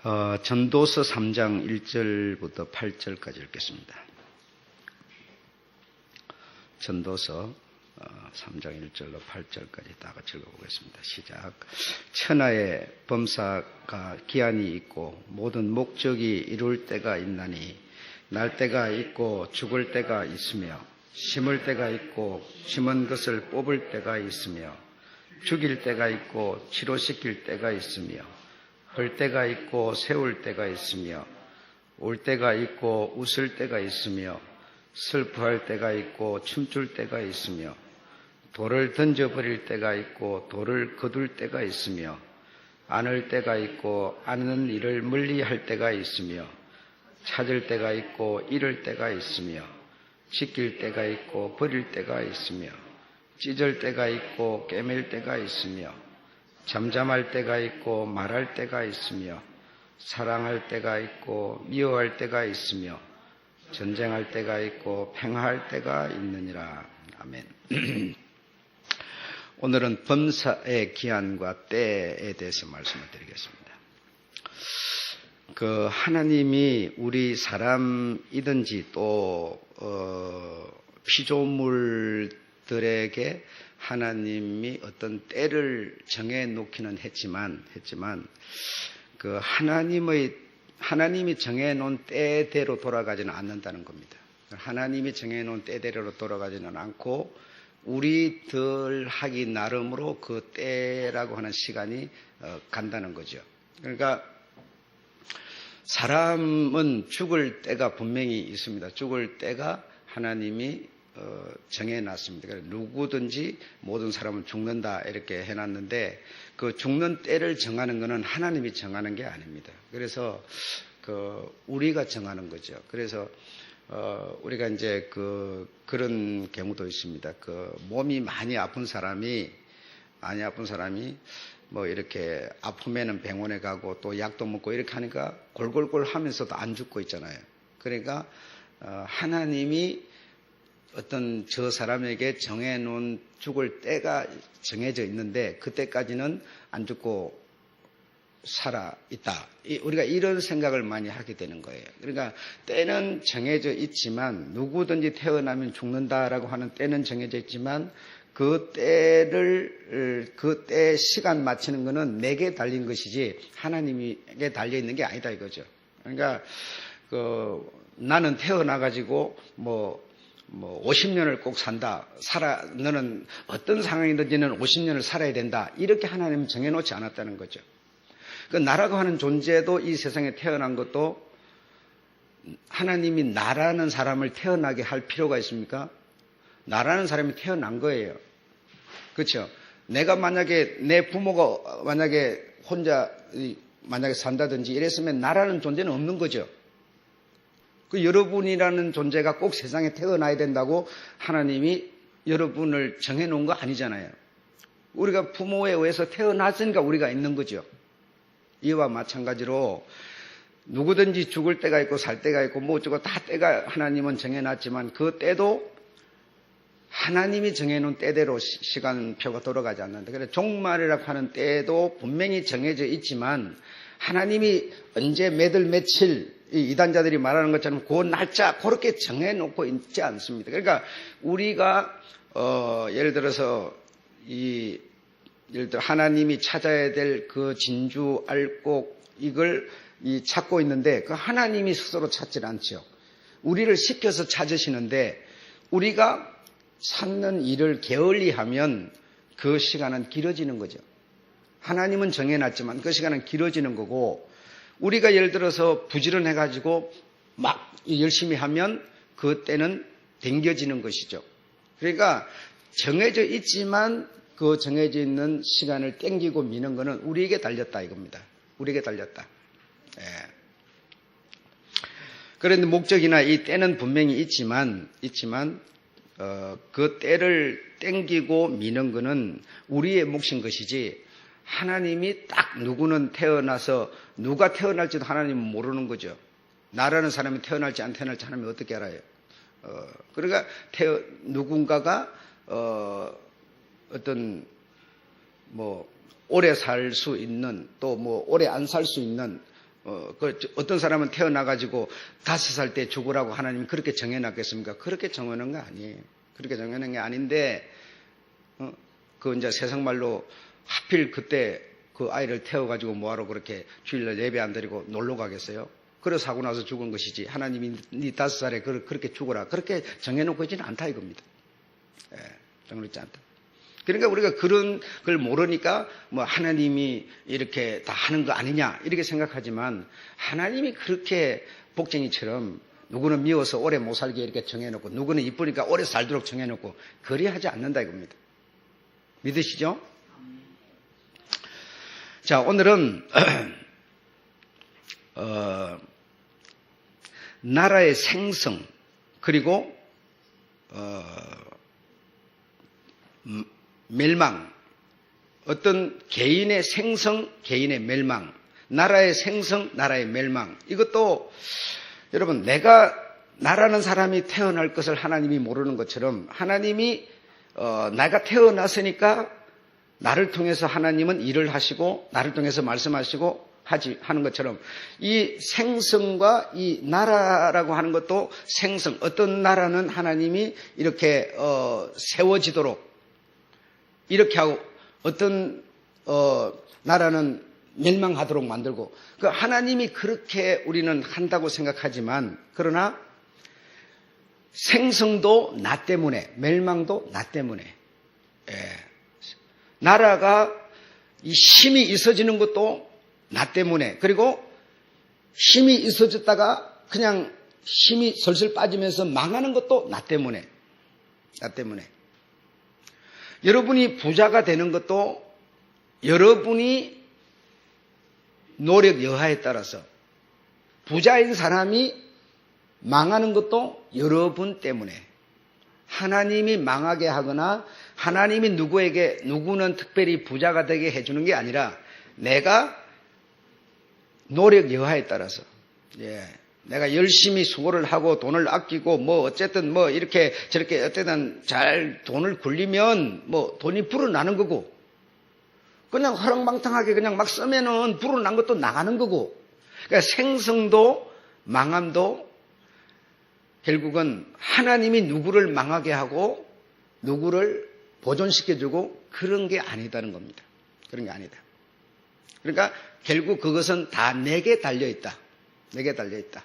전도서 3장 1절부터 8절까지 읽겠습니다. 전도서 3장 1절로 8절까지 다 같이 읽어보겠습니다. 시작. 천하에 범사가 기한이 있고 모든 목적이 이룰 때가 있나니 날 때가 있고 죽을 때가 있으며 심을 때가 있고 심은 것을 뽑을 때가 있으며 죽일 때가 있고 치료시킬 때가 있으며 헐 때가 있고 세울 때가 있으며 울 때가 있고 웃을 때가 있으며 슬퍼할 때가 있고 춤출 때가 있으며 돌을 던져버릴 때가 있고 돌을 거둘 때가 있으며 안을 때가 있고 안는 일을 멀리할 때가 있으며 찾을 때가 있고 잃을 때가 있으며 지킬 때가 있고 버릴 때가 있으며 찢을 때가 있고 꿰맬 때가 있으며 잠잠할 때가 있고 말할 때가 있으며 사랑할 때가 있고 미워할 때가 있으며 전쟁할 때가 있고 평화할 때가 있느니라. 아멘. 오늘은 범사의 기한과 때에 대해서 말씀을 드리겠습니다. 하나님이 우리 사람이든지 또 피조물들에게 하나님이 어떤 때를 정해 놓기는 했지만 하나님이 정해 놓은 때대로 돌아가지는 않는다는 겁니다. 하나님이 정해 놓은 때대로 돌아가지는 않고 우리들 하기 나름으로 그 때라고 하는 시간이 간다는 거죠. 그러니까 사람은 죽을 때가 분명히 있습니다. 죽을 때가 하나님이 정해놨습니다. 그래서 누구든지 모든 사람은 죽는다 이렇게 해놨는데 그 죽는 때를 정하는 것은 하나님이 정하는 게 아닙니다. 그래서 우리가 정하는 거죠. 그래서 우리가 이제 그런 경우도 있습니다. 몸이 많이 아픈 사람이 뭐 이렇게 아프면은 병원에 가고 또 약도 먹고 이렇게 하니까 골골골 하면서도 안 죽고 있잖아요. 그러니까 하나님이 어떤 저 사람에게 정해놓은 죽을 때가 정해져 있는데 그때까지는 안 죽고 살아 있다. 우리가 이런 생각을 많이 하게 되는 거예요. 그러니까 때는 정해져 있지만 누구든지 태어나면 죽는다라고 하는 때는 정해져 있지만 그 때 시간 맞추는 거는 내게 달린 것이지 하나님에게 달려 있는 게 아니다 이거죠. 그러니까 나는 태어나가지고 뭐 50년을 꼭 산다. 너는 어떤 상황이든지는 50년을 살아야 된다. 이렇게 하나님은 정해놓지 않았다는 거죠. 나라고 하는 존재도 이 세상에 태어난 것도 하나님이 나라는 사람을 태어나게 할 필요가 있습니까? 나라는 사람이 태어난 거예요. 그렇죠? 내가 만약에 내 부모가 만약에 혼자 만약에 산다든지 이랬으면 나라는 존재는 없는 거죠. 여러분이라는 존재가 꼭 세상에 태어나야 된다고 하나님이 여러분을 정해놓은 거 아니잖아요. 우리가 부모에 의해서 태어났으니까 우리가 있는 거죠. 이와 마찬가지로 누구든지 죽을 때가 있고 살 때가 있고 뭐 어쩌고 다 때가 하나님은 정해놨지만 그 때도 하나님이 정해놓은 때대로 시간표가 돌아가지 않는다. 그래서 종말이라고 하는 때도 분명히 정해져 있지만 하나님이 언제 몇월 며칠 이 이단자들이 말하는 것처럼 그 날짜 그렇게 정해놓고 있지 않습니다. 그러니까 우리가 예를 들어 하나님이 찾아야 될 그 진주 알곡 이걸 찾고 있는데 그 하나님이 스스로 찾질 않죠. 우리를 시켜서 찾으시는데 우리가 찾는 일을 게을리하면 그 시간은 길어지는 거죠. 하나님은 정해놨지만 그 시간은 길어지는 거고 우리가 예를 들어서 부지런해가지고 막 열심히 하면 그 때는 당겨지는 것이죠. 그러니까 정해져 있지만 그 정해져 있는 시간을 땡기고 미는 것은 우리에게 달렸다 이겁니다. 우리에게 달렸다. 예. 그런데 목적이나 이 때는 분명히 있지만 그 때를 땡기고 미는 것은 우리의 몫인 것이지 하나님이 딱 누구는 태어나서 누가 태어날지도 하나님은 모르는 거죠. 나라는 사람이 태어날지 안 태어날지 하나님이 어떻게 알아요? 그러니까 누군가가 어떤 뭐 오래 살 수 있는 또 뭐 오래 안 살 수 있는 어떤 사람은 태어나가지고 5살 때 죽으라고 하나님이 그렇게 정해놨겠습니까? 그렇게 정해놓은 거 아니에요. 그렇게 정해놓은 게 아닌데, 그 이제 세상 말로 하필 그때 그 아이를 태워가지고 뭐하러 그렇게 주일날 예배 안 드리고 놀러 가겠어요? 그래서 사고 나서 죽은 것이지. 하나님이 네 5살에 그렇게 죽어라. 그렇게 정해놓고 있지는 않다 이겁니다. 예, 정해놓지 않다. 그러니까 우리가 그런 걸 모르니까 뭐 하나님이 이렇게 다 하는 거 아니냐 이렇게 생각하지만 하나님이 그렇게 복쟁이처럼 누구는 미워서 오래 못 살게 이렇게 정해놓고 누구는 이쁘니까 오래 살도록 정해놓고 그리하지 않는다 이겁니다. 믿으시죠? 자, 오늘은 나라의 생성 그리고 멸망, 어떤 개인의 생성, 개인의 멸망, 나라의 생성, 나라의 멸망. 이것도 여러분 내가 나라는 사람이 태어날 것을 하나님이 모르는 것처럼 하나님이 내가 태어났으니까 나를 통해서 하나님은 일을 하시고 나를 통해서 말씀하시고 하는 것처럼 이 생성과 이 나라라고 하는 것도 생성, 어떤 나라는 하나님이 이렇게 세워지도록 이렇게 하고 어떤 나라는 멸망하도록 만들고 그 하나님이 그렇게 우리는 한다고 생각하지만 그러나 생성도 나 때문에 멸망도 나 때문에 나라가 이 힘이 있어지는 것도 나 때문에 그리고 힘이 있어졌다가 그냥 힘이 슬슬 빠지면서 망하는 것도 나 때문에 여러분이 부자가 되는 것도 여러분이 노력 여하에 따라서 부자인 사람이 망하는 것도 여러분 때문에 하나님이 망하게 하거나 하나님이 누구는 특별히 부자가 되게 해주는 게 아니라 내가 노력 여하에 따라서 내가 열심히 수고를 하고 돈을 아끼고 뭐 어쨌든 뭐 이렇게 저렇게 어쨌든 잘 돈을 굴리면 뭐 돈이 불어나는 거고 그냥 허랑방탕하게 그냥 막 쓰면은 불어난 것도 나가는 거고 그러니까 생성도 망함도 결국은 하나님이 누구를 망하게 하고 누구를 보존시켜주고 그런 게 아니다는 겁니다. 그런 게 아니다. 그러니까 결국 그것은 다 내게 달려있다. 내게 달려있다.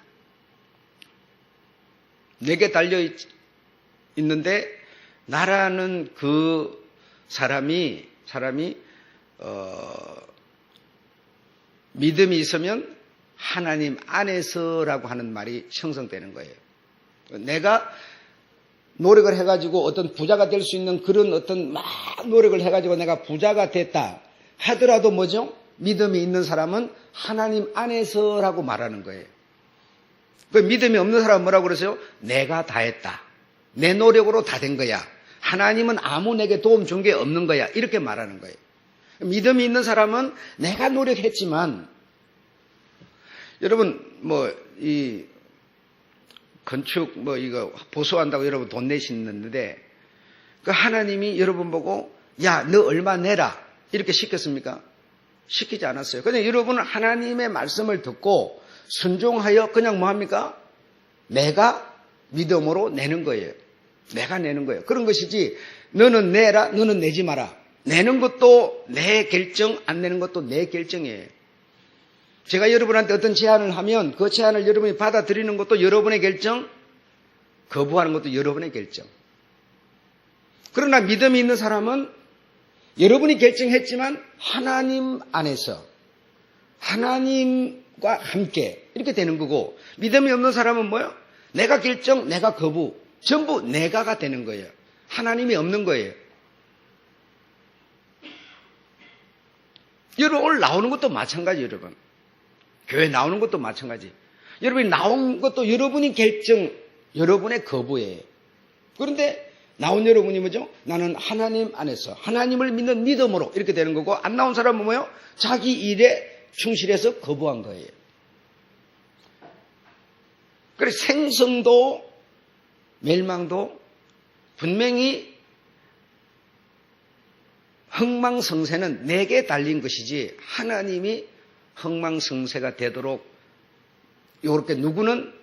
내게 달려있는데 나라는 그 사람이 믿음이 있으면 하나님 안에서라고 하는 말이 형성되는 거예요. 내가 노력을 해가지고 어떤 부자가 될 수 있는 그런 어떤 막 노력을 해가지고 내가 부자가 됐다 하더라도 뭐죠? 믿음이 있는 사람은 하나님 안에서라고 말하는 거예요. 그 믿음이 없는 사람은 뭐라고 그러세요? 내가 다 했다. 내 노력으로 다 된 거야. 하나님은 아무 내게 도움 준 게 없는 거야. 이렇게 말하는 거예요. 믿음이 있는 사람은 내가 노력했지만 여러분 이 건축 이거 보수한다고 여러분 돈 내시는데 그 하나님이 여러분 보고 야, 너 얼마 내라 이렇게 시켰습니까? 시키지 않았어요. 그냥 여러분은 하나님의 말씀을 듣고 순종하여 그냥 뭐합니까? 내가 믿음으로 내는 거예요. 내가 내는 거예요. 그런 것이지 너는 내라, 너는 내지 마라. 내는 것도 내 결정, 안 내는 것도 내 결정이에요. 제가 여러분한테 어떤 제안을 하면 그 제안을 여러분이 받아들이는 것도 여러분의 결정, 거부하는 것도 여러분의 결정. 그러나 믿음이 있는 사람은 여러분이 결정했지만 하나님 안에서 하나님과 함께 이렇게 되는 거고 믿음이 없는 사람은 뭐예요? 내가 결정, 내가 거부 전부 내가가 되는 거예요. 하나님이 없는 거예요. 여러분 오늘 나오는 것도 마찬가지 여러분. 교회 나오는 것도 마찬가지. 여러분이 나온 것도 여러분이 결정, 여러분의 거부예요. 그런데 나온 여러분이 뭐죠? 나는 하나님 안에서 하나님을 믿는 믿음으로 이렇게 되는 거고 안 나온 사람은 뭐예요? 자기 일에 충실해서 거부한 거예요. 그래서 생성도 멸망도 분명히 흥망성쇠는 내게 달린 것이지 하나님이 흥망성쇠가 되도록 이렇게 누구는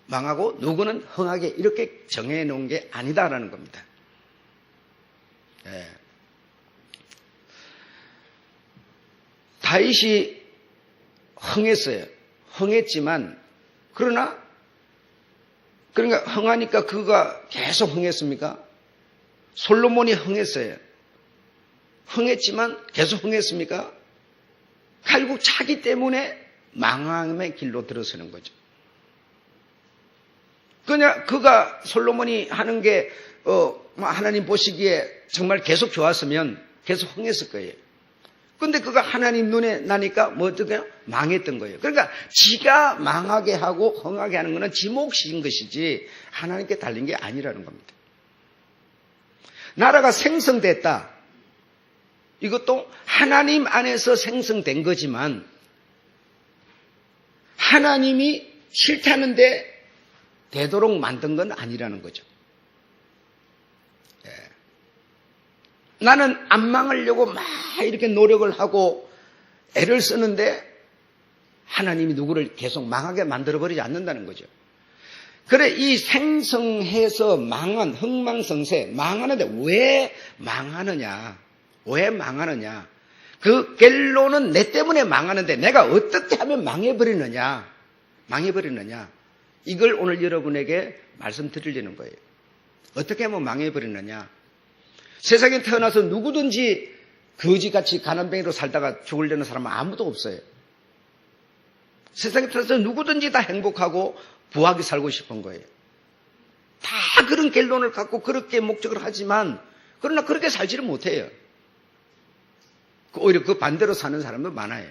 망하고 누구는 흥하게 이렇게 정해놓은 게 아니다라는 겁니다. 예. 다윗이 흥했어요. 흥했지만 그러니까 흥하니까 그가 계속 흥했습니까? 솔로몬이 흥했어요. 흥했지만 계속 흥했습니까? 결국 자기 때문에 망함의 길로 들어서는 거죠. 그냥 그가 솔로몬이 하는 게 하나님 보시기에 정말 계속 좋았으면 계속 흥했을 거예요. 근데 그가 하나님 눈에 나니까 뭐 어떻게 망했던 거예요. 그러니까 지가 망하게 하고 흥하게 하는 것은 지 몫인 것이지 하나님께 달린 게 아니라는 겁니다. 나라가 생성됐다. 이것도 하나님 안에서 생성된 거지만 하나님이 싫다는데 되도록 만든 건 아니라는 거죠. 예. 나는 안 망하려고 막 이렇게 노력을 하고 애를 쓰는데 하나님이 누구를 계속 망하게 만들어버리지 않는다는 거죠. 그래, 이 생성해서 망한 흥망성쇠, 망하는데 왜 망하느냐? 왜 망하느냐? 그 결론은 내 때문에 망하는데 내가 어떻게 하면 망해버리느냐? 이걸 오늘 여러분에게 말씀드리려는 거예요. 어떻게 하면 망해버리느냐? 세상에 태어나서 누구든지 거지같이 가난뱅이로 살다가 죽으려는 사람은 아무도 없어요. 세상에 태어나서 누구든지 다 행복하고 부하게 살고 싶은 거예요. 다 그런 결론을 갖고 그렇게 목적을 하지만 그러나 그렇게 살지를 못해요. 오히려 그 반대로 사는 사람도 많아요.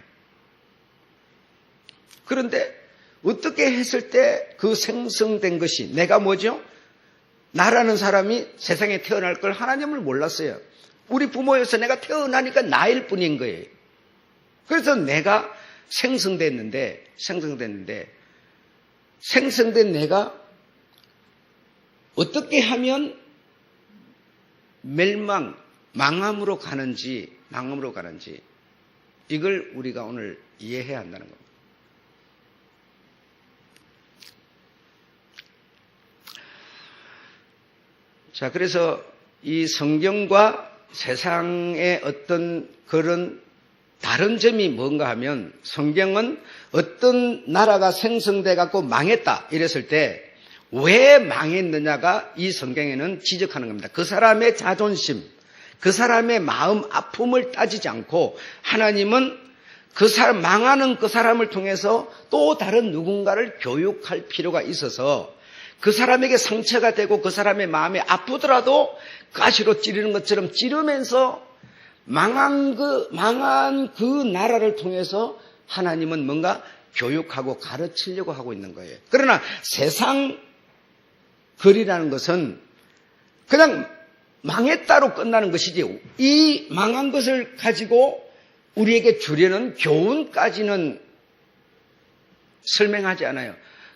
그런데 어떻게 했을 때 그 생성된 것이 내가 뭐죠? 나라는 사람이 세상에 태어날 걸 하나님을 몰랐어요. 우리 부모에서 내가 태어나니까 나일 뿐인 거예요. 그래서 내가 생성된 내가 어떻게 하면 망함으로 가는지 이걸 우리가 오늘 이해해야 한다는 겁니다. 자, 그래서 이 성경과 세상의 어떤 그런 다른 점이 뭔가 하면 성경은 어떤 나라가 생성돼 갖고 망했다 이랬을 때 왜 망했느냐가 이 성경에는 지적하는 겁니다. 그 사람의 자존심, 그 사람의 마음 아픔을 따지지 않고 하나님은 망하는 그 사람을 통해서 또 다른 누군가를 교육할 필요가 있어서 그 사람에게 상처가 되고 그 사람의 마음이 아프더라도 가시로 찌르는 것처럼 찌르면서 망한 그 나라를 통해서 하나님은 뭔가 교육하고 가르치려고 하고 있는 거예요. 그러나 세상 글이라는 것은 그냥 망했다로 끝나는 것이지 이 망한 것을 가지고 우리에게 주려는 교훈까지는 설명하지 않아요.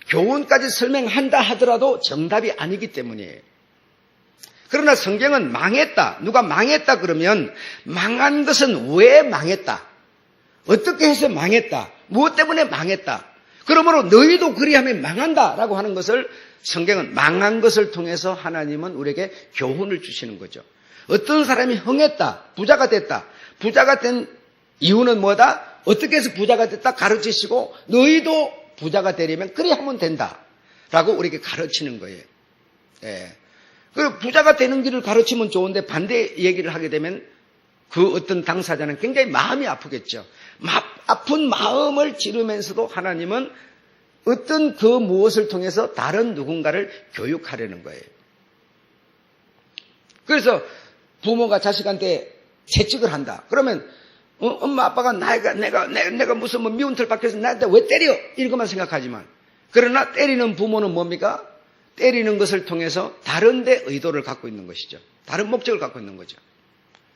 교훈까지 설명한다 하더라도 정답이 아니기 때문이에요. 그러나 성경은 망했다. 누가 망했다 그러면 망한 것은 왜 망했다? 어떻게 해서 망했다? 무엇 때문에 망했다? 그러므로 너희도 그리하면 망한다라고 하는 것을 성경은 망한 것을 통해서 하나님은 우리에게 교훈을 주시는 거죠. 어떤 사람이 흥했다. 부자가 됐다. 부자가 된 이유는 뭐다? 어떻게 해서 부자가 됐다 가르치시고 너희도 부자가 되려면 그래 하면 된다라고 우리에게 가르치는 거예요. 예. 그 부자가 되는 길을 가르치면 좋은데 반대 얘기를 하게 되면 그 어떤 당사자는 굉장히 마음이 아프겠죠. 아픈 마음을 지르면서도 하나님은 어떤 그 무엇을 통해서 다른 누군가를 교육하려는 거예요. 그래서 부모가 자식한테 채찍을 한다. 그러면 엄마 아빠가 내가 무슨 미운 털 박혀서 나한테 왜 때려? 이것만 생각하지만 그러나 때리는 부모는 뭡니까? 때리는 것을 통해서 다른 데 의도를 갖고 있는 것이죠. 다른 목적을 갖고 있는 거죠.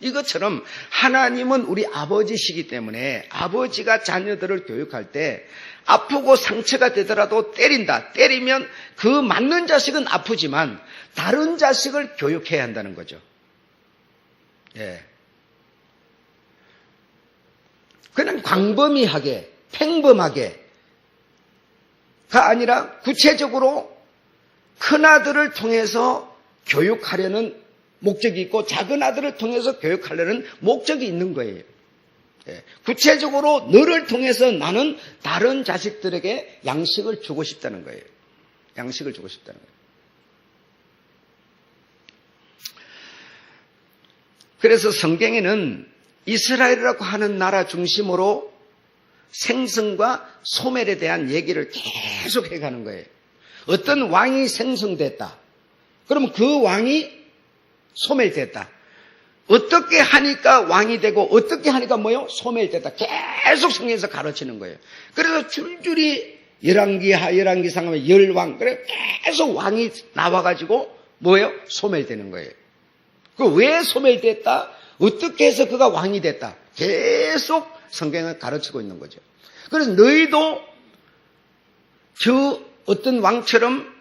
이것처럼 하나님은 우리 아버지시기 때문에 아버지가 자녀들을 교육할 때 아프고 상처가 되더라도 때린다. 때리면 그 맞는 자식은 아프지만 다른 자식을 교육해야 한다는 거죠. 예. 그냥 광범위하게, 평범하게가 아니라 구체적으로 큰아들을 통해서 교육하려는 목적이 있고 작은 아들을 통해서 교육하려는 목적이 있는 거예요. 구체적으로 너를 통해서 나는 다른 자식들에게 양식을 주고 싶다는 거예요. 양식을 주고 싶다는 거예요. 그래서 성경에는 이스라엘이라고 하는 나라 중심으로 생성과 소멸에 대한 얘기를 계속 해가는 거예요. 어떤 왕이 생성됐다. 그러면 그 왕이 소멸됐다. 어떻게 하니까 왕이 되고 어떻게 하니까 뭐요? 소멸됐다. 계속 성경에서 가르치는 거예요. 그래서 줄줄이 열왕기 상하면 열왕, 그래 계속 왕이 나와가지고 뭐예요? 소멸되는 거예요. 그 왜 소멸됐다? 어떻게 해서 그가 왕이 됐다? 계속 성경을 가르치고 있는 거죠. 그래서 너희도 저 어떤 왕처럼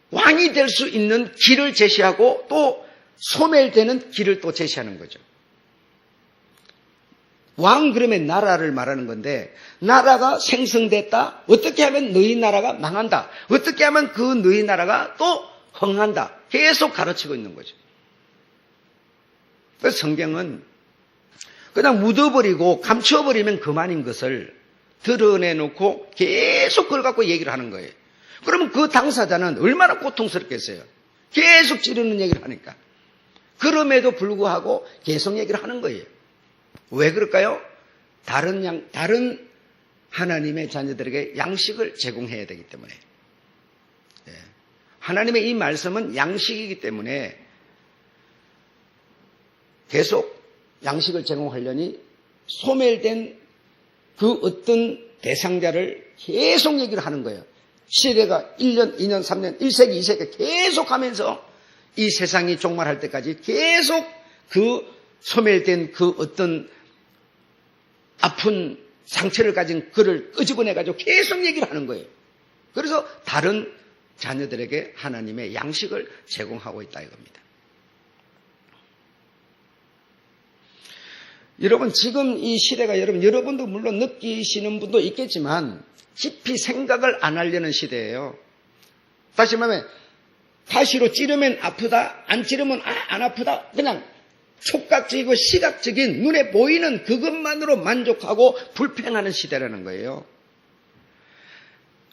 왕이 될 수 있는 길을 제시하고 또 소멸되는 길을 또 제시하는 거죠. 왕 그러면 나라를 말하는 건데 나라가 생성됐다. 어떻게 하면 너희 나라가 망한다. 어떻게 하면 그 너희 나라가 또 흥한다. 계속 가르치고 있는 거죠. 그래서 성경은 그냥 묻어버리고 감춰버리면 그만인 것을 드러내놓고 계속 그걸 갖고 얘기를 하는 거예요. 그러면 그 당사자는 얼마나 고통스럽겠어요. 계속 찌르는 얘기를 하니까. 그럼에도 불구하고 계속 얘기를 하는 거예요. 왜 그럴까요? 다른 하나님의 자녀들에게 양식을 제공해야 되기 때문에. 하나님의 이 말씀은 양식이기 때문에 계속 양식을 제공하려니 소멸된 그 어떤 대상자를 계속 얘기를 하는 거예요. 시대가 1년, 2년, 3년, 1세기, 2세기 계속 하면서 이 세상이 종말할 때까지 계속 그 소멸된 그 어떤 아픈 상처를 가진 그를 끄집어내가지고 계속 얘기를 하는 거예요. 그래서 다른 자녀들에게 하나님의 양식을 제공하고 있다 이겁니다. 여러분 지금 이 시대가 여러분도 물론 느끼시는 분도 있겠지만 깊이 생각을 안 하려는 시대예요. 다시 말하면 가시로 찌르면 아프다, 안 찌르면 안 아프다. 그냥 촉각적이고 시각적인 눈에 보이는 그것만으로 만족하고 불평하는 시대라는 거예요.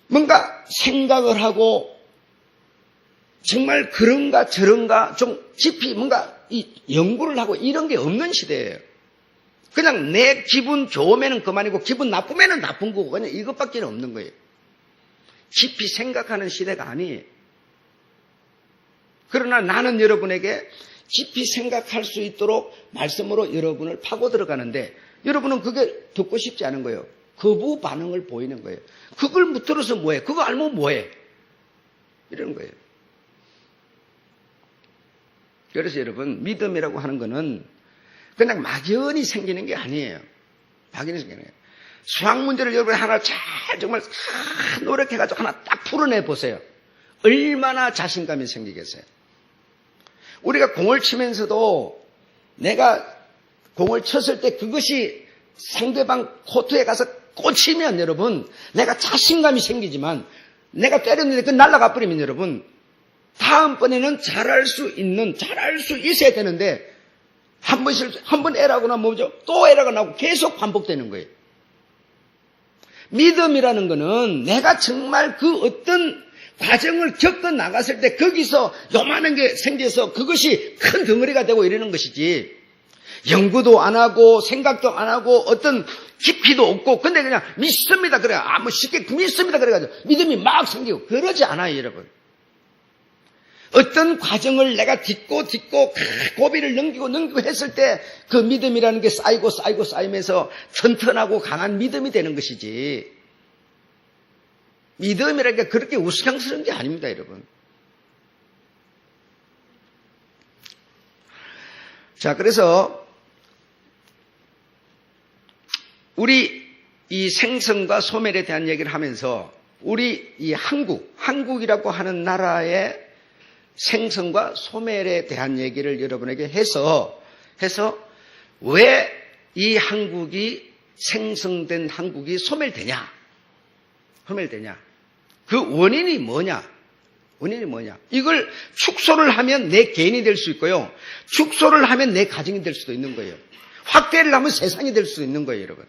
뭔가 생각을 하고 정말 그런가 저런가 좀 깊이 뭔가 연구를 하고 이런 게 없는 시대예요. 그냥 내 기분 좋으면 그만이고 기분 나쁘면 나쁜 거고 그냥 이것밖에 없는 거예요. 깊이 생각하는 시대가 아니에요. 그러나 나는 여러분에게 깊이 생각할 수 있도록 말씀으로 여러분을 파고 들어가는데 여러분은 그게 듣고 싶지 않은 거예요. 거부 반응을 보이는 거예요. 그걸 못 들어서 뭐해? 그거 알면 뭐해? 이러는 거예요. 그래서 여러분 믿음이라고 하는 거는 그냥 막연히 생기는 게 아니에요. 막연히 생기는 거예요. 수학 문제를 여러분이 하나 잘 정말 노력해가지고 하나 딱 풀어내 보세요. 얼마나 자신감이 생기겠어요. 우리가 공을 치면서도 내가 공을 쳤을 때 그것이 상대방 코트에 가서 꽂히면 여러분 내가 자신감이 생기지만 내가 때렸는데 그 날아가 버리면 여러분 다음번에는 잘할 수 있어야 되는데 한 번 에러가 나면 뭐죠? 또 에러가 나고 계속 반복되는 거예요. 믿음이라는 거는 내가 정말 그 어떤 과정을 겪어 나갔을 때 거기서 요만한 게 생겨서 그것이 큰 덩어리가 되고 이러는 것이지 연구도 안 하고 생각도 안 하고 어떤 깊이도 없고 근데 그냥 믿습니다 그래 뭐 쉽게 믿습니다 그래가지고 믿음이 막 생기고 그러지 않아요 여러분. 어떤 과정을 내가 딛고 고비를 넘기고 했을 때 그 믿음이라는 게 쌓이면서 튼튼하고 강한 믿음이 되는 것이지 믿음이라는 게 그렇게 우스꽝스러운 게 아닙니다 여러분. 자 그래서 우리 이 생성과 소멸에 대한 얘기를 하면서 우리 이 한국이라고 하는 나라의 생성과 소멸에 대한 얘기를 여러분에게 해서 왜 이 한국이 생성된 한국이 소멸되냐? 소멸되냐? 그 원인이 뭐냐? 원인이 뭐냐? 이걸 축소를 하면 내 개인이 될 수 있고요. 축소를 하면 내 가정이 될 수도 있는 거예요. 확대를 하면 세상이 될 수도 있는 거예요, 여러분.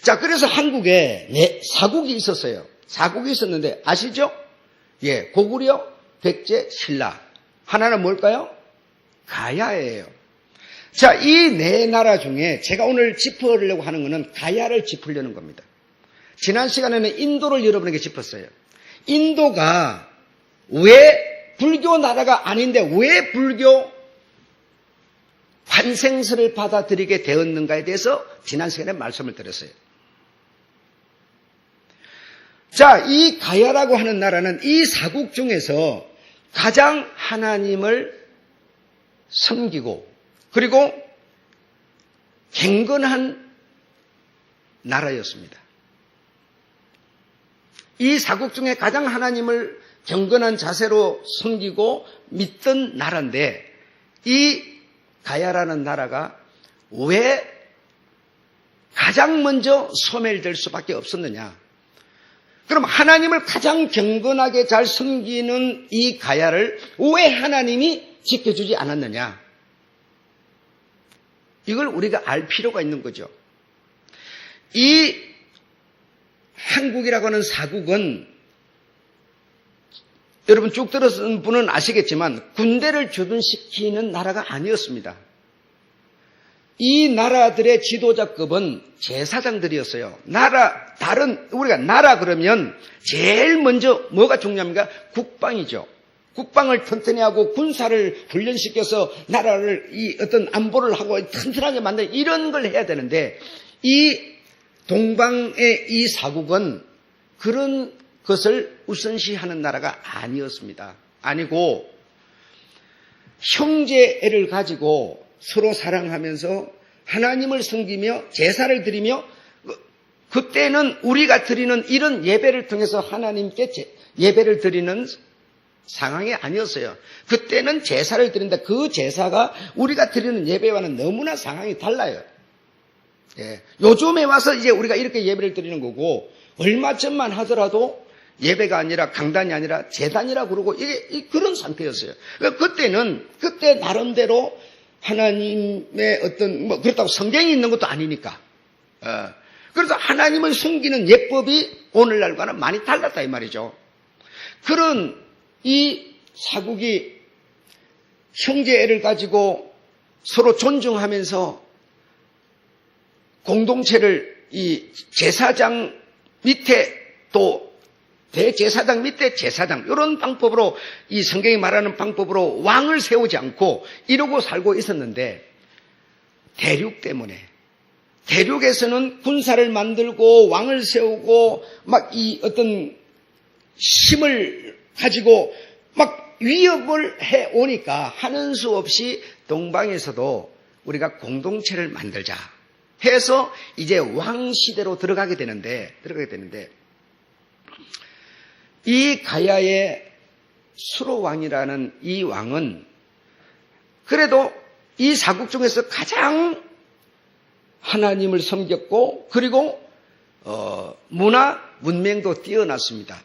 자, 그래서 한국에 사국이 있었어요. 사국이 있었는데 아시죠? 예, 고구려, 백제, 신라. 하나는 뭘까요? 가야예요. 자, 이 네 나라 중에 제가 오늘 짚으려고 하는 것은 가야를 짚으려는 겁니다. 지난 시간에는 인도를 여러분에게 짚었어요. 인도가 왜 불교 나라가 아닌데 왜 불교 환생설을 받아들이게 되었는가에 대해서 지난 시간에 말씀을 드렸어요. 자, 이 가야라고 하는 나라는 이 사국 중에서 가장 하나님을 섬기고 그리고 경건한 나라였습니다. 이 사국 중에 가장 하나님을 경건한 자세로 섬기고 믿던 나라인데 이 가야라는 나라가 왜 가장 먼저 소멸될 수밖에 없었느냐? 그럼 하나님을 가장 경건하게 잘 섬기는 이 가야를 왜 하나님이 지켜주지 않았느냐? 이걸 우리가 알 필요가 있는 거죠. 이 한국이라고 하는 사국은 여러분 쭉 들었은 분은 아시겠지만 군대를 주둔시키는 나라가 아니었습니다. 이 나라들의 지도자급은 제사장들이었어요. 우리가 나라 그러면 제일 먼저 뭐가 중요합니까? 국방이죠. 국방을 튼튼히 하고 군사를 훈련시켜서 나라를 어떤 안보를 하고 튼튼하게 만드는 이런 걸 해야 되는데 이 동방의 이 사국은 그런 것을 우선시하는 나라가 아니었습니다. 아니고 형제애를 가지고 서로 사랑하면서 하나님을 섬기며 제사를 드리며 그때는 우리가 드리는 이런 예배를 통해서 하나님께 예배를 드리는 상황이 아니었어요. 그때는 제사를 드린다. 그 제사가 우리가 드리는 예배와는 너무나 상황이 달라요. 예. 요즘에 와서 이제 우리가 이렇게 예배를 드리는 거고 얼마 전만 하더라도 예배가 아니라 강단이 아니라 제단이라 그러고 이게 그런 상태였어요. 그때 나름대로 하나님의 어떤 그렇다고 성경이 있는 것도 아니니까. 그래서 하나님을 섬기는 예법이 오늘날과는 많이 달랐다 이 말이죠. 그런 이 사국이 형제애를 가지고 서로 존중하면서 공동체를 이 제사장 밑에 또 대제사장 밑에 제사장 이런 방법으로 이 성경이 말하는 방법으로 왕을 세우지 않고 이러고 살고 있었는데 대륙 때문에 대륙에서는 군사를 만들고 왕을 세우고 막 이 어떤 힘을 가지고 막 위협을 해 오니까 하는 수 없이 동방에서도 우리가 공동체를 만들자 해서 이제 왕 시대로 들어가게 되는데 이 가야의 수로왕이라는 이 왕은 그래도 이 사국 중에서 가장 하나님을 섬겼고 그리고 문화 문명도 뛰어났습니다.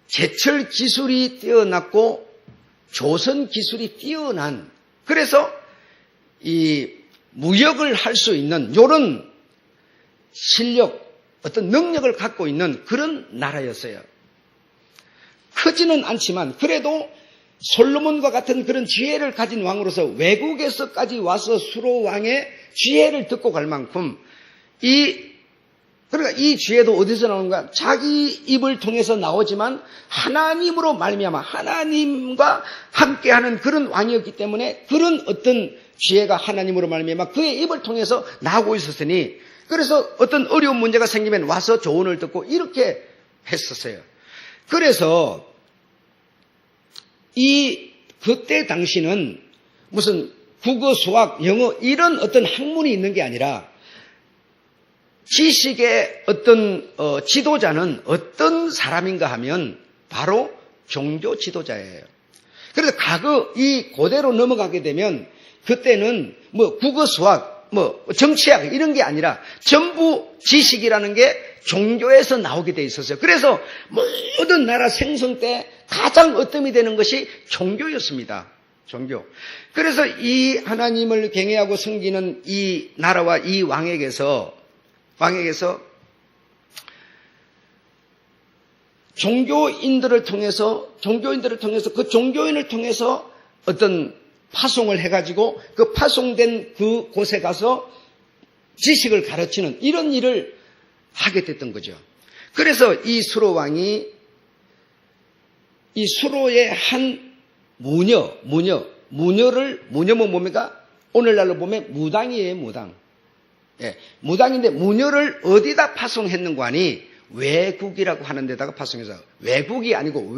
제철 기술이 뛰어났고 조선 기술이 뛰어난 그래서 이 무역을 할 수 있는 이런 실력 어떤 능력을 갖고 있는 그런 나라였어요. 크지는 않지만 그래도 솔로몬과 같은 그런 지혜를 가진 왕으로서 외국에서까지 와서 수로왕의 지혜를 듣고 갈 만큼 그러니까 이 지혜도 어디서 나오는가? 자기 입을 통해서 나오지만 하나님으로 말미암아 하나님과 함께하는 그런 왕이었기 때문에 그런 어떤 지혜가 하나님으로 말미암아 그의 입을 통해서 나오고 있었으니 그래서 어떤 어려운 문제가 생기면 와서 조언을 듣고 이렇게 했었어요. 그래서 그때 당시는 무슨 국어, 수학, 영어 이런 어떤 학문이 있는 게 아니라 지식의 어떤 지도자는 어떤 사람인가 하면 바로 종교 지도자예요. 그래서 이 고대로 넘어가게 되면 그때는 뭐 국어, 수학 정치학 이런 게 아니라 전부 지식이라는 게 종교에서 나오게 돼 있었어요. 그래서 모든 나라 생성 때 가장 어뜸이 되는 것이 종교였습니다. 종교. 그래서 이 하나님을 경외하고 섬기는 이 나라와 이 왕에게서 종교인들을 통해서 그 종교인을 통해서 어떤 파송을 해가지고 그 파송된 그 곳에 가서 지식을 가르치는 이런 일을 하게 됐던 거죠. 그래서 이 수로 왕이 이 수로의 한 무녀는 뭡니까? 오늘날로 보면 무당이에요, 무당. 예, 무당인데 무녀를 어디다 파송했는가 하니 외국이라고 하는 데다가 파송해서 외국이 아니고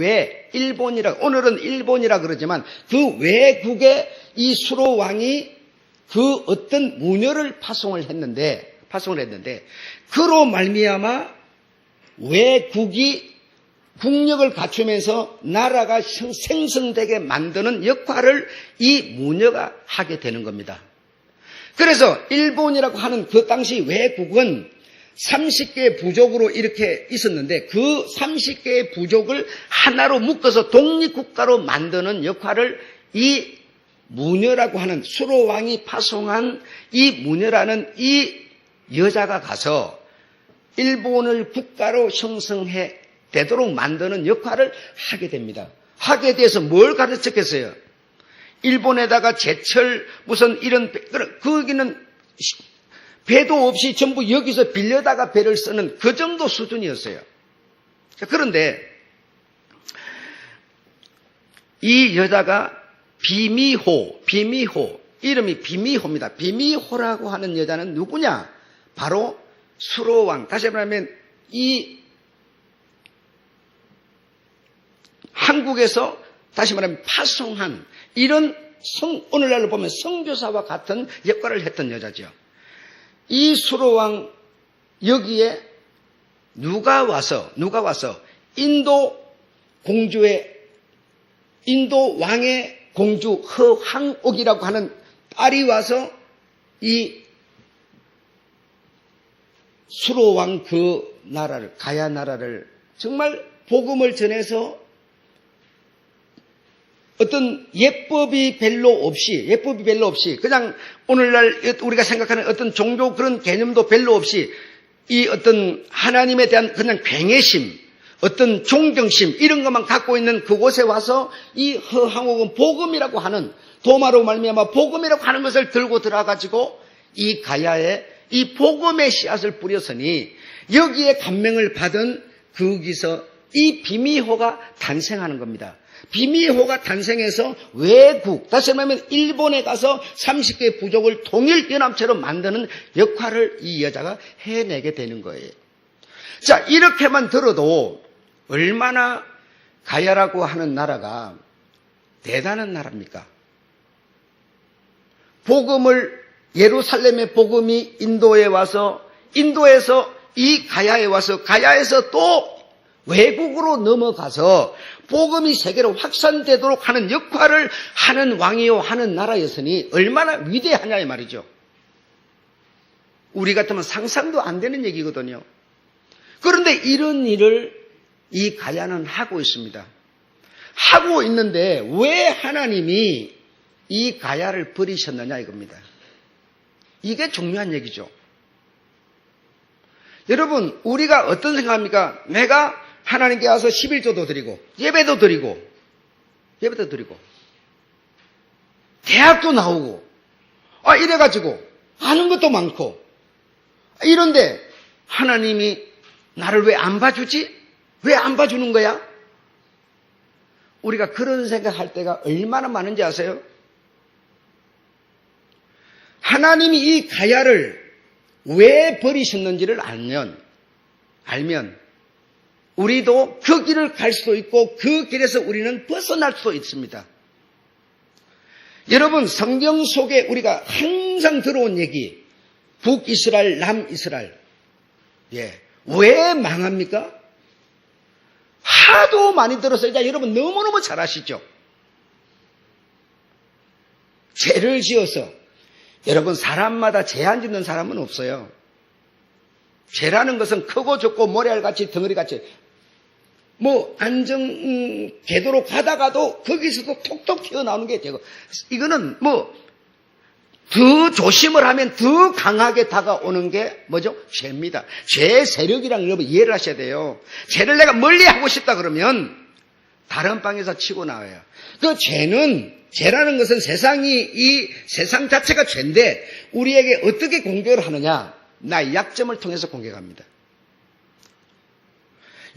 일본이라고 오늘은 일본이라 그러지만 그 외국에 이 수로 왕이 그 어떤 무녀를 파송을 했는데 그로 말미암아 외국이 국력을 갖추면서 나라가 생성되게 만드는 역할을 이 무녀가 하게 되는 겁니다. 그래서 일본이라고 하는 그 당시 외국은 30개의 부족으로 이렇게 있었는데 그 30개의 부족을 하나로 묶어서 독립국가로 만드는 역할을 이 무녀라고 하는 수로 왕이 파송한 이 무녀라는 이 여자가 가서 일본을 국가로 형성해 되도록 만드는 역할을 하게 됩니다. 하게 돼서 뭘 가르쳤겠어요? 일본에다가 제철 무슨 이런 거기는 배도 없이 전부 여기서 빌려다가 배를 쓰는 그 정도 수준이었어요. 그런데 이 여자가 비미호 이름이 비미호입니다. 비미호라고 하는 여자는 누구냐? 바로 수로왕. 다시 말하면 이 한국에서 다시 말하면 파송한 이런 오늘날로 보면 선교사와 같은 역할을 했던 여자죠. 이 수로왕 여기에 누가 와서 인도 왕의 공주 허황옥이라고 하는 딸이 와서 이 수로왕 그 나라를 가야 나라를 정말 복음을 전해서 어떤 예법이 별로 없이 그냥 오늘날 우리가 생각하는 어떤 종교 그런 개념도 별로 없이 이 어떤 하나님에 대한 그냥 경외심, 어떤 존경심 이런 것만 갖고 있는 그곳에 와서 이 허황옥은 복음이라고 하는 도마로 말미암아 복음이라고 하는 것을 들고 들어가지고 이 가야에 이 복음의 씨앗을 뿌렸으니 여기에 감명을 받은 거기서 이 비미호가 탄생하는 겁니다. 비미호가 탄생해서 외국, 다시 말하면 일본에 가서 30개의 부족을 통일연합체로 만드는 역할을 이 여자가 해내게 되는 거예요. 자, 이렇게만 들어도 얼마나 가야라고 하는 나라가 대단한 나라입니까? 복음을 예루살렘의 복음이 인도에 와서 인도에서 이 가야에 와서 가야에서 또 외국으로 넘어가서 복음이 세계로 확산되도록 하는 역할을 하는 왕이요 하는 나라였으니 얼마나 위대하냐 이 말이죠. 우리 같으면 상상도 안 되는 얘기거든요. 그런데 이런 일을 이 가야는 하고 있습니다. 하고 있는데 왜 하나님이 이 가야를 버리셨느냐 이겁니다. 이게 중요한 얘기죠. 여러분, 우리가 어떤 생각합니까? 내가 하나님께 와서 11조도 드리고 예배도 드리고 대학도 나오고 이래가지고 아는 것도 많고 이런데 하나님이 나를 왜 안 봐주지? 왜 안 봐주는 거야? 우리가 그런 생각할 때가 얼마나 많은지 아세요? 하나님이 이 가야를 왜 버리셨는지를 알면 우리도 그 길을 갈 수도 있고 그 길에서 우리는 벗어날 수도 있습니다. 여러분, 성경 속에 우리가 항상 들어온 얘기, 북이스라엘, 남이스라엘, 왜 망합니까? 하도 많이 들었어요. 자, 여러분 너무너무 잘 아시죠? 죄를 지어서 여러분, 사람마다 죄안 짓는 사람은 없어요. 죄라는 것은 크고 적고 모래알같이 덩어리같이 궤도로 가다가도 거기서도 톡톡 튀어나오는 게 되고, 이거는 더 조심을 하면 더 강하게 다가오는 게 뭐죠? 죄입니다. 죄의 세력이랑 여러분 이해를 하셔야 돼요. 죄를 내가 멀리 하고 싶다 그러면 다른 방에서 치고 나와요. 그 죄라는 것은 이 세상 자체가 죄인데 우리에게 어떻게 공격을 하느냐? 나의 약점을 통해서 공격합니다.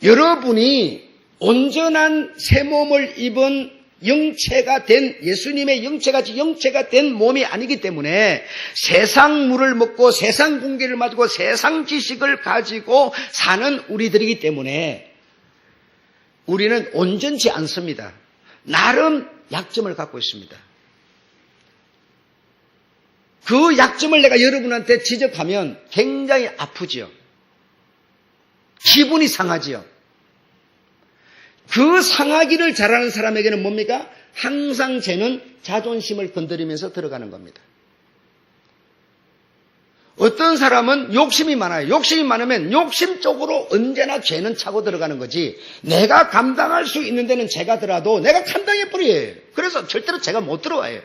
여러분이 온전한 새 몸을 입은 영체가 된 예수님의 영체가 된 몸이 아니기 때문에 세상 물을 먹고 세상 공기를 마시고 세상 지식을 가지고 사는 우리들이기 때문에 우리는 온전치 않습니다. 나름 약점을 갖고 있습니다. 그 약점을 내가 여러분한테 지적하면 굉장히 아프지요. 기분이 상하지요. 그 상하기를 잘하는 사람에게는 뭡니까? 항상 죄는 자존심을 건드리면서 들어가는 겁니다. 어떤 사람은 욕심이 많아요. 욕심이 많으면 욕심 쪽으로 언제나 죄는 차고 들어가는 거지, 내가 감당할 수 있는 데는 죄가 들어도 내가 감당해버려요. 그래서 절대로 죄가 못 들어와요.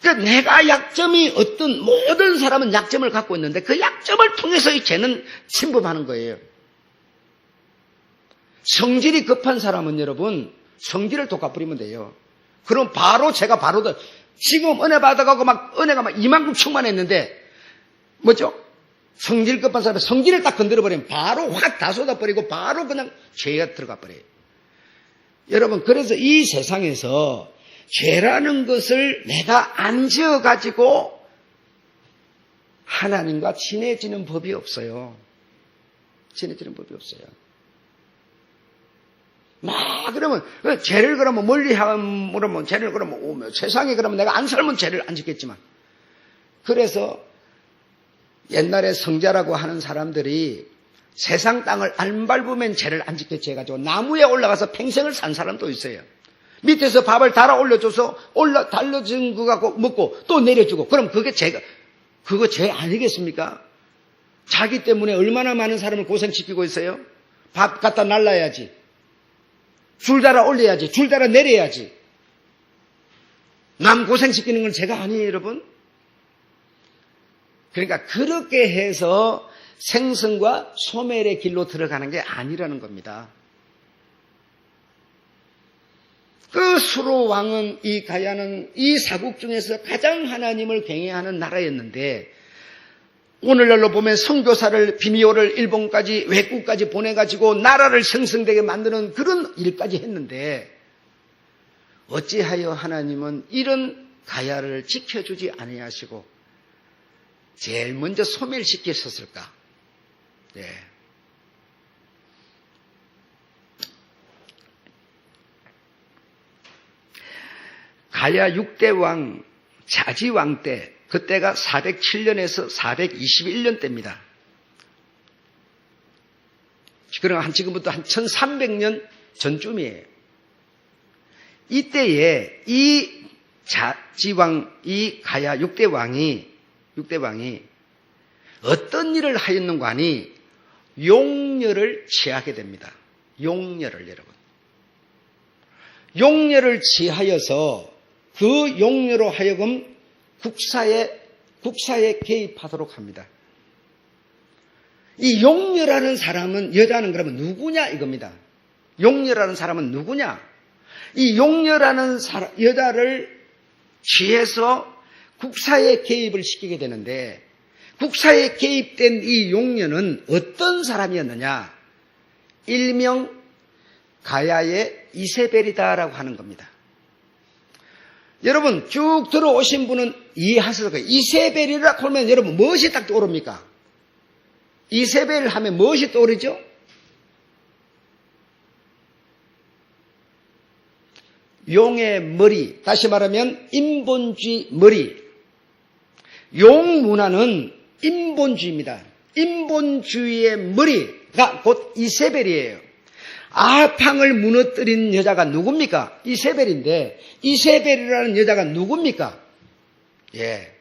그러니까 내가 약점이 모든 사람은 약점을 갖고 있는데 그 약점을 통해서 이 죄는 침범하는 거예요. 성질이 급한 사람은 여러분 성질을 돋아버리면 돼요. 그럼 바로 제가 지금 은혜 받아가고 은혜가 이만큼 충만했는데 뭐죠? 성질 급한 사람은 성질을 딱 건드려버리면 바로 확 다 쏟아버리고 바로 그냥 죄가 들어가 버려요. 여러분, 그래서 이 세상에서 죄라는 것을 내가 안 지어가지고 하나님과 친해지는 법이 없어요. 친해지는 법이 없어요. 그러면 죄를 그러면 멀리 하면 죄를 그러면 세상에 그러면 내가 안 살면 죄를 안 짓겠지만, 그래서 옛날에 성자라고 하는 사람들이 세상 땅을 안 밟으면 죄를 안 짓겠지 해가지고 나무에 올라가서 평생을 산 사람도 있어요. 밑에서 밥을 달아 올려줘서 달려준 거 갖고 먹고 또 내려주고, 그럼 그거 죄 아니겠습니까? 자기 때문에 얼마나 많은 사람을 고생시키고 있어요? 밥 갖다 날라야지, 줄 달아 올려야지, 줄 달아 내려야지. 남 고생시키는 건 죄가 아니에요, 여러분. 그러니까 그렇게 해서 생성과 소멸의 길로 들어가는 게 아니라는 겁니다. 그 수로 왕은, 이 가야는 이 사국 중에서 가장 하나님을 경외하는 나라였는데, 오늘날로 보면 선교사를 비미오를 일본까지 외국까지 보내가지고 나라를 생성되게 만드는 그런 일까지 했는데, 어찌하여 하나님은 이런 가야를 지켜주지 아니하시고 제일 먼저 소멸시키셨을까? 네. 가야 6대 왕 자지왕 때, 그때가 407년에서 421년 때입니다. 그러면 지금부터 한 1300년 전쯤이에요. 이때에 이 자지왕, 이 가야 6대 왕이 어떤 일을 하였는가 하니 용녀를 취하게 됩니다. 용녀를, 여러분. 용녀를 취하여서 그 용녀로 하여금 국사에 개입하도록 합니다. 이 용녀라는 사람은, 여자는 그러면 누구냐 이겁니다. 용녀라는 사람은 누구냐? 이 용녀라는 여자를 취해서 국사에 개입을 시키게 되는데, 국사에 개입된 이 용녀는 어떤 사람이었느냐? 일명 가야의 이세벨이다라고 하는 겁니다. 여러분 쭉 들어오신 분은 이해하실 거예요. 이세벨이라고 하면 여러분 무엇이 딱 떠오릅니까? 이세벨 하면 무엇이 떠오르죠? 용의 머리, 다시 말하면 인본주의 머리. 용 문화는 인본주의입니다. 인본주의의 머리가 곧 이세벨이에요. 아합항을 무너뜨린 여자가 누굽니까? 이세벨인데, 이세벨이라는 여자가 누굽니까? 예.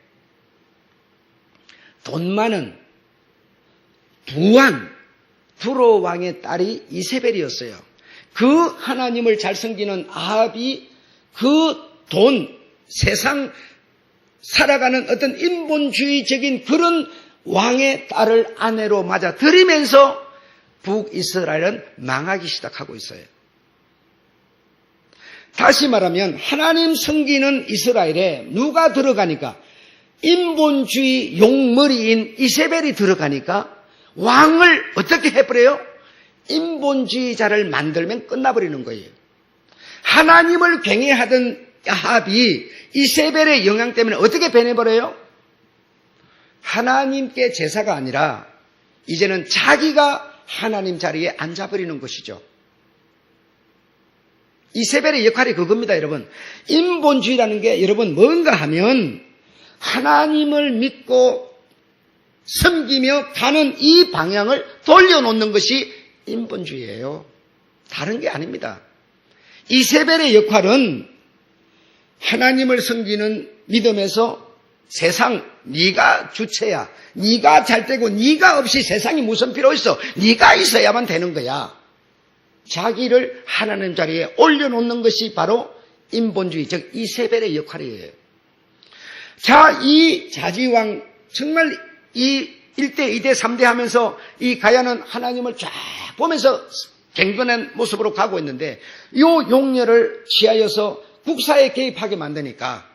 돈 많은 부한 두로 왕의 딸이 이세벨이었어요. 그 하나님을 잘 섬기는 아합이 그 돈, 세상 살아가는 어떤 인본주의적인 그런 왕의 딸을 아내로 맞아 들이면서 북이스라엘은 망하기 시작하고 있어요. 다시 말하면 하나님 섬기는 이스라엘에 누가 들어가니까 인본주의 용머리인 이세벨이 들어가니까 왕을 어떻게 해버려요? 인본주의자를 만들면 끝나버리는 거예요. 하나님을 경외하던 아합이 이세벨의 영향 때문에 어떻게 변해버려요? 하나님께 제사가 아니라 이제는 자기가 하나님 자리에 앉아버리는 것이죠. 이세벨의 역할이 그겁니다, 여러분. 인본주의라는 게 여러분 뭔가 하면 하나님을 믿고 섬기며 가는 이 방향을 돌려놓는 것이 인본주의예요. 다른 게 아닙니다. 이세벨의 역할은 하나님을 섬기는 믿음에서 세상 네가 주체야. 네가 잘되고 네가 없이 세상이 무슨 필요 있어. 네가 있어야만 되는 거야. 자기를 하나님 자리에 올려놓는 것이 바로 인본주의, 즉 이세벨의 역할이에요. 자, 이 자지왕 정말 이 1대, 2대, 3대 하면서 이 가야는 하나님을 쫙 보면서 경건한 모습으로 가고 있는데 이 용녀를 취하여서 국사에 개입하게 만드니까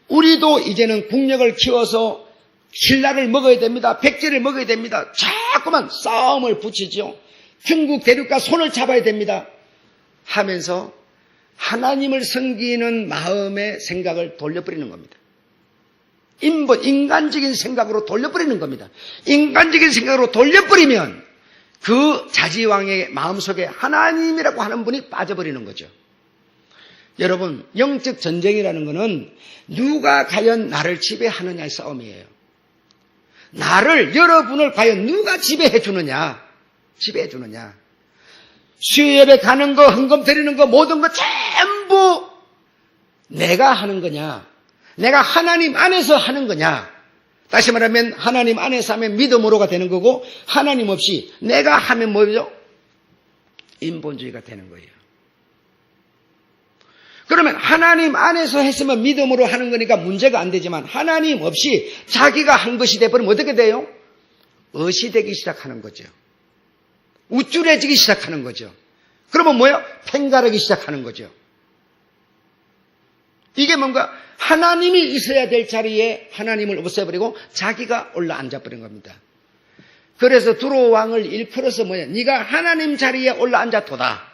우리도 이제는 국력을 키워서 신라를 먹어야 됩니다. 백제를 먹어야 됩니다. 자꾸만 싸움을 붙이죠. 중국 대륙과 손을 잡아야 됩니다. 하면서 하나님을 섬기는 마음의 생각을 돌려버리는 겁니다. 인간적인 생각으로 돌려버리는 겁니다. 인간적인 생각으로 돌려버리면 그 자지왕의 마음속에 하나님이라고 하는 분이 빠져버리는 거죠. 여러분, 영적 전쟁이라는 것은 누가 과연 나를 지배하느냐의 싸움이에요. 여러분을 과연 누가 지배해 주느냐? 수요예배 가는 거, 헌금 드리는 거, 모든 거 전부 내가 하는 거냐? 내가 하나님 안에서 하는 거냐? 다시 말하면 하나님 안에서 하면 믿음으로가 되는 거고 하나님 없이 내가 하면 뭐죠? 인본주의가 되는 거예요. 그러면 하나님 안에서 했으면 믿음으로 하는 거니까 문제가 안 되지만 하나님 없이 자기가 한 것이 돼버리면 어떻게 돼요? 의시되기 시작하는 거죠. 우쭐해지기 시작하는 거죠. 그러면 뭐예요? 팽가르기 시작하는 거죠. 이게 뭔가 하나님이 있어야 될 자리에 하나님을 없애버리고 자기가 올라앉아버린 겁니다. 그래서 두로 왕을 일컬어서 뭐냐? 네가 하나님 자리에 올라앉았도다.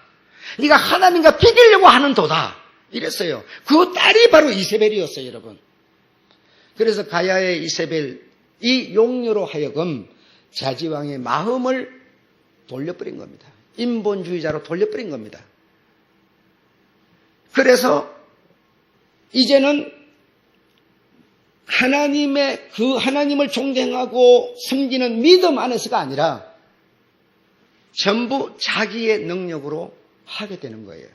네가 하나님과 비기려고 하는 도다. 이랬어요. 그 딸이 바로 이세벨이었어요, 여러분. 그래서 가야의 이세벨, 이 용녀로 하여금 자지왕의 마음을 돌려버린 겁니다. 인본주의자로 돌려버린 겁니다. 그래서 이제는 하나님을 존경하고 섬기는 믿음 안에서가 아니라 전부 자기의 능력으로 하게 되는 거예요.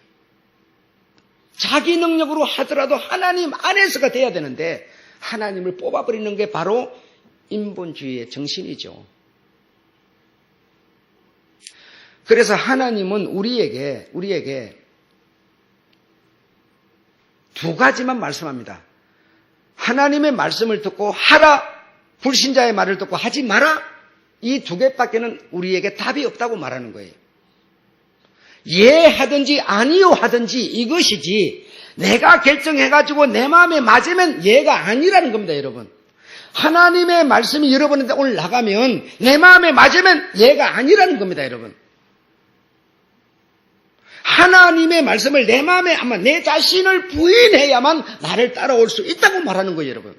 자기 능력으로 하더라도 하나님 안에서가 돼야 되는데 하나님을 뽑아버리는 게 바로 인본주의의 정신이죠. 그래서 하나님은 우리에게 두 가지만 말씀합니다. 하나님의 말씀을 듣고 하라, 불신자의 말을 듣고 하지 마라. 이 두 개밖에는 우리에게 답이 없다고 말하는 거예요. 예 하든지 아니요 하든지 이것이지 내가 결정해가지고 내 마음에 맞으면 예가 아니라는 겁니다, 여러분. 하나님의 말씀이 여러분한테 오늘 나가면 내 마음에 맞으면 예가 아니라는 겁니다, 여러분. 하나님의 말씀을 내 마음에 아마 내 자신을 부인해야만 나를 따라올 수 있다고 말하는 거예요, 여러분.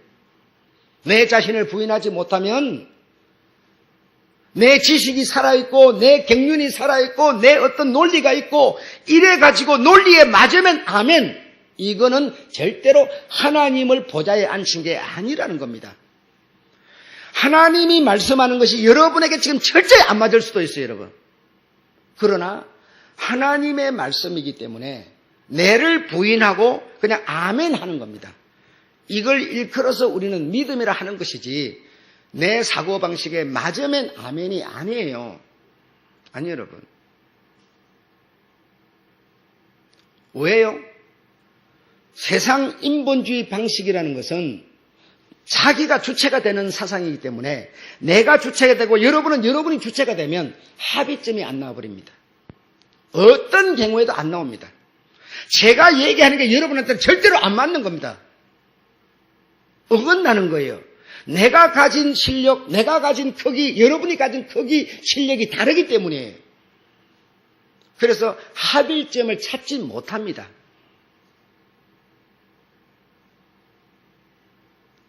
내 자신을 부인하지 못하면 내 지식이 살아있고 내 경륜이 살아있고 내 어떤 논리가 있고 이래가지고 논리에 맞으면 아멘. 이거는 절대로 하나님을 보좌에 앉힌 게 아니라는 겁니다. 하나님이 말씀하는 것이 여러분에게 지금 철저히 안 맞을 수도 있어요, 여러분. 그러나 하나님의 말씀이기 때문에 내를 부인하고 그냥 아멘 하는 겁니다. 이걸 일컬어서 우리는 믿음이라 하는 것이지 내 사고방식에 맞으면 아멘이 아니에요. 아니 여러분. 왜요? 세상 인본주의 방식이라는 것은 자기가 주체가 되는 사상이기 때문에 내가 주체가 되고 여러분이 주체가 되면 합의점이 안 나와버립니다. 어떤 경우에도 안 나옵니다. 제가 얘기하는 게 여러분한테는 절대로 안 맞는 겁니다. 어긋나는 거예요. 내가 가진 실력, 내가 가진 크기, 여러분이 가진 크기, 실력이 다르기 때문이에요. 그래서 합의점을 찾지 못합니다.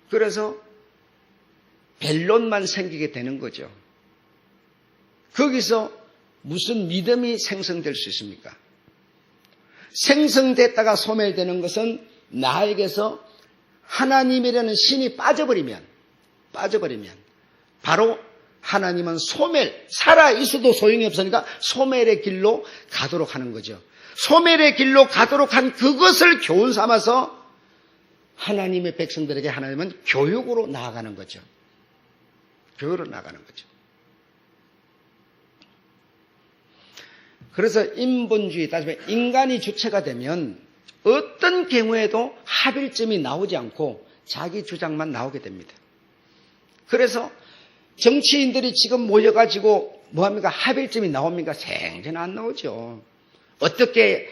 그래서 변론만 생기게 되는 거죠. 거기서 무슨 믿음이 생성될 수 있습니까? 생성됐다가 소멸되는 것은 나에게서 하나님이라는 신이 빠져버리면 바로 하나님은 살아있어도 소용이 없으니까 소멸의 길로 가도록 하는 거죠. 소멸의 길로 가도록 한 그것을 교훈 삼아서 하나님의 백성들에게 하나님은 교육으로 나아가는 거죠. 교육으로 나아가는 거죠. 그래서 인본주의, 따지면 인간이 주체가 되면 어떤 경우에도 합일점이 나오지 않고 자기 주장만 나오게 됩니다. 그래서 정치인들이 지금 모여가지고 뭐합니까? 합일점이 나옵니까? 생전 안 나오죠. 어떻게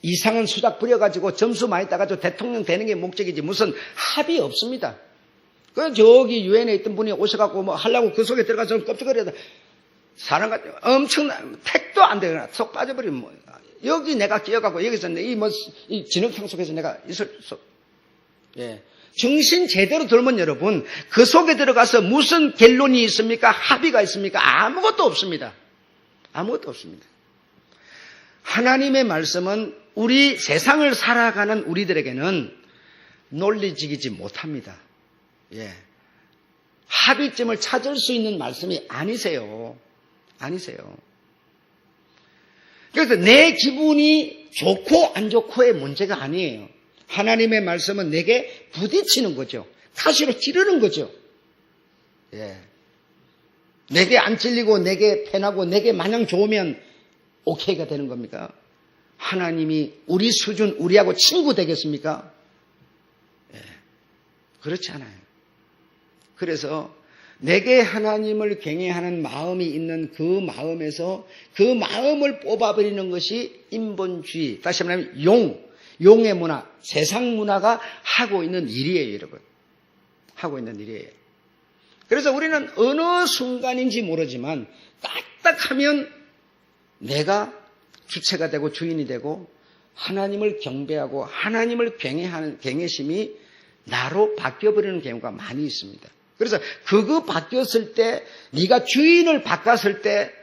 이상한 수작 부려가지고 점수 많이 따가지고 대통령 되는 게 목적이지 무슨 합의 없습니다. 그 저기 유엔에 있던 분이 오셔갖고 뭐 하려고 그 속에 들어가서 껍질거리다 사람같이 엄청난 택도 안 되거나 속 빠져버리면 뭐 여기 내가 끼어가고 여기서 이 진흙탕 속에서 내가 있을 수 예. 정신 제대로 들면 여러분 그 속에 들어가서 무슨 결론이 있습니까? 합의가 있습니까? 아무것도 없습니다. 아무것도 없습니다. 하나님의 말씀은 우리 세상을 살아가는 우리들에게는 논리적이지 못합니다. 예. 합의점을 찾을 수 있는 말씀이 아니세요. 그래서 내 기분이 좋고 안 좋고의 문제가 아니에요. 하나님의 말씀은 내게 부딪히는 거죠. 가시로 찌르는 거죠. 예. 내게 안 찔리고 내게 편하고 내게 마냥 좋으면 오케이가 되는 겁니까? 하나님이 우리 수준, 우리하고 친구 되겠습니까? 예. 그렇지 않아요. 그래서 내게 하나님을 경외하는 마음이 있는 그 마음에서 그 마음을 뽑아버리는 것이 인본주의, 다시 말하면 용의 문화, 세상 문화가 하고 있는 일이에요, 여러분. 하고 있는 일이에요. 그래서 우리는 어느 순간인지 모르지만 딱딱하면 내가 주체가 되고 주인이 되고 하나님을 경배하고 하나님을 경외하는 경외심이 나로 바뀌어버리는 경우가 많이 있습니다. 그래서 그거 바뀌었을 때 네가 주인을 바꿨을 때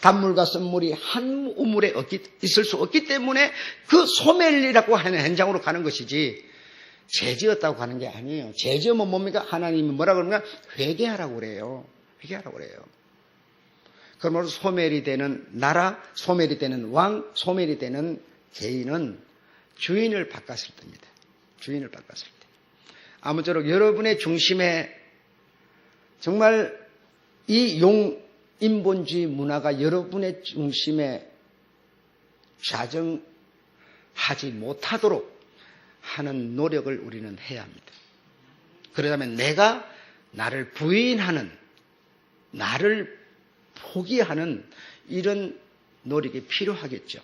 단물과 썬물이 한 우물에 있을 수 없기 때문에 그 소멸이라고 하는 현장으로 가는 것이지 죄지었다고 가는 게 아니에요. 죄지으면 뭡니까? 하나님이 뭐라고 그러면 회개하라고 그래요. 회개하라고 그래요. 그러므로 소멸이 되는 나라, 소멸이 되는 왕, 소멸이 되는 개인은 주인을 바꿨을 때입니다. 주인을 바꿨을 때. 아무쪼록 여러분의 중심에 정말 이 인본주의 문화가 여러분의 중심에 좌정하지 못하도록 하는 노력을 우리는 해야 합니다. 그러자면 내가 나를 부인하는, 나를 포기하는 이런 노력이 필요하겠죠.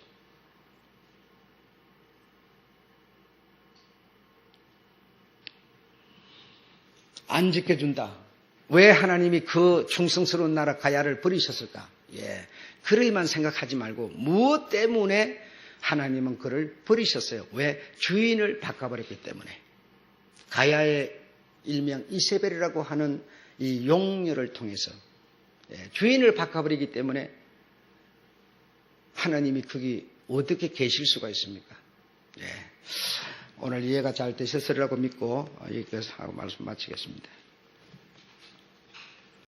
안 지켜준다. 왜 하나님이 그 충성스러운 나라 가야를 버리셨을까? 예. 그러기만 생각하지 말고 무엇 때문에 하나님은 그를 버리셨어요? 왜? 주인을 바꿔버렸기 때문에. 가야의 일명 이세벨이라고 하는 이 용녀를 통해서 주인을 바꿔버리기 때문에 하나님이 거기 어떻게 계실 수가 있습니까? 오늘 이해가 잘 되셨으리라고 믿고 여기까지 하고 말씀 마치겠습니다.